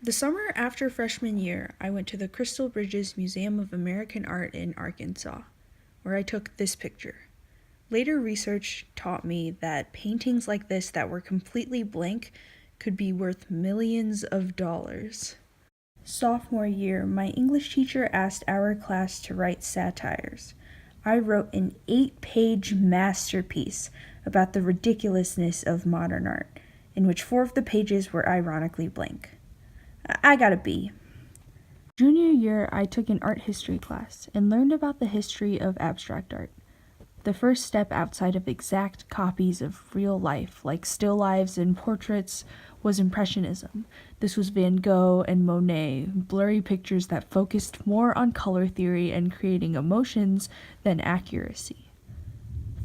The summer after freshman year, I went to the Crystal Bridges Museum of American Art in Arkansas, where I took this picture. Later research taught me that paintings like this that were completely blank could be worth millions of dollars. Sophomore year, my English teacher asked our class to write satires. I wrote an 8-page masterpiece about the ridiculousness of modern art, in which 4 of the pages were ironically blank. I got a B. Junior year, I took an art history class and learned about the history of abstract art. The first step outside of exact copies of real life, like still lifes and portraits, was Impressionism. This was Van Gogh and Monet, blurry pictures that focused more on color theory and creating emotions than accuracy.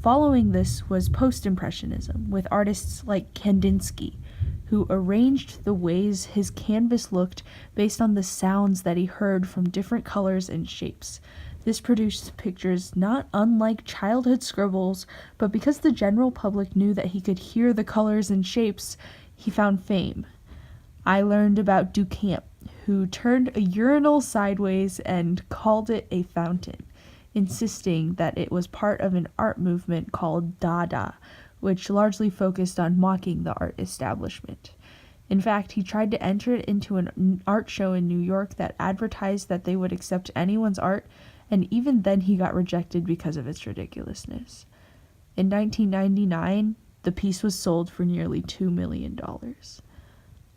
Following this was Post-Impressionism, with artists like Kandinsky, who arranged the ways his canvas looked based on the sounds that he heard from different colors and shapes. This produced pictures not unlike childhood scribbles, but because the general public knew that he could hear the colors and shapes, he found fame. I learned about Duchamp, who turned a urinal sideways and called it a fountain, insisting that it was part of an art movement called Dada, which largely focused on mocking the art establishment. In fact, he tried to enter it into an art show in New York that advertised that they would accept anyone's art, and even then he got rejected because of its ridiculousness. In 1999, the piece was sold for nearly $2 million.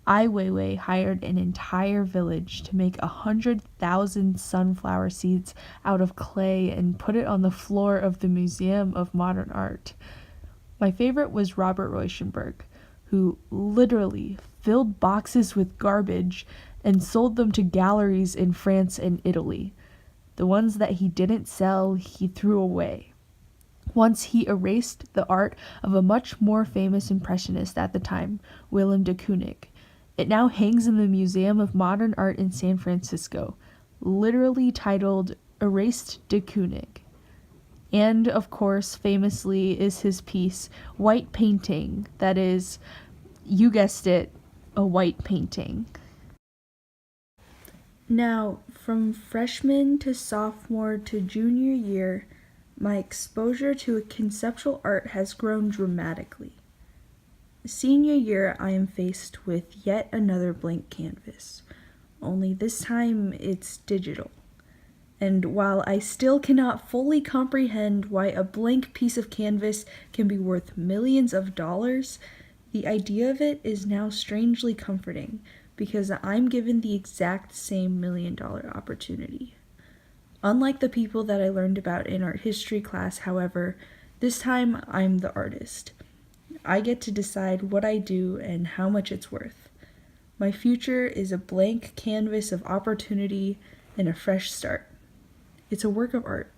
Ai Weiwei hired an entire village to make 100,000 sunflower seeds out of clay and put it on the floor of the Museum of Modern Art. My favorite was Robert Rauschenberg, who literally filled boxes with garbage and sold them to galleries in France and Italy. The ones that he didn't sell, he threw away. Once he erased the art of a much more famous impressionist at the time, Willem de Kooning. It now hangs in the Museum of Modern Art in San Francisco, literally titled Erased de Kooning. And, of course, famously is his piece, White Painting, that is, you guessed it, a white painting. Now, from freshman to sophomore to junior year, my exposure to conceptual art has grown dramatically. Senior year, I am faced with yet another blank canvas, only this time it's digital. And while I still cannot fully comprehend why a blank piece of canvas can be worth millions of dollars, the idea of it is now strangely comforting because I'm given the exact same $1 million opportunity. Unlike the people that I learned about in art history class, however, this time I'm the artist. I get to decide what I do and how much it's worth. My future is a blank canvas of opportunity and a fresh start. It's a work of art.